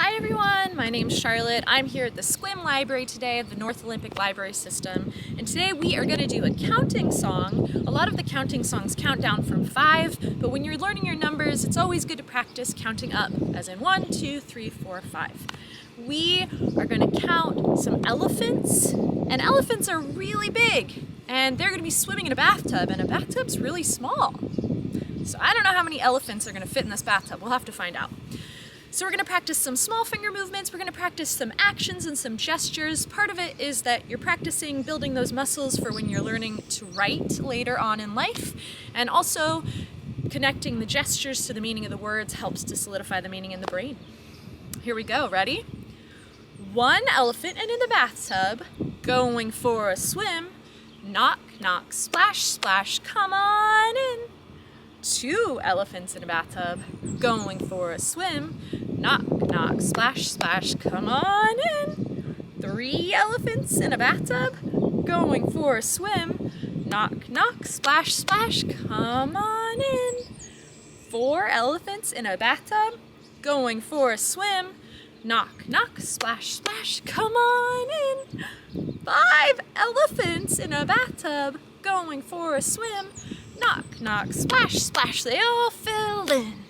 Hi everyone, my name's Charlotte. I'm here at the Squim Library today of the North Olympic Library System, and today we are going to do a counting song. A lot of the counting songs count down from 5, but when you're learning your numbers, it's always good to practice counting up, as in 1, 2, 3, 4, 5. We are going to count some elephants, and elephants are really big, and they're going to be swimming in a bathtub, and a bathtub's really small. So I don't know how many elephants are going to fit in this bathtub. We'll have to find out. So we're going to practice some small finger movements, we're going to practice some actions and some gestures. Part of it is that you're practicing building those muscles for when you're learning to write later on in life, and also connecting the gestures to the meaning of the words helps to solidify the meaning in the brain. Here we go, ready? 1 elephant in the bathtub, going for a swim, knock, knock, splash, splash, come on in. 2 elephants in a bathtub, going for a swim, knock, knock, splash, splash, come on in. 3 elephants in a bathtub, going for a swim, knock, knock, splash, splash, come on in. 4 elephants in a bathtub, going for a swim, knock, knock, splash, splash, come on in. 5 elephants in a bathtub, going for a swim, knock, knock, splash, splash, they all fell in.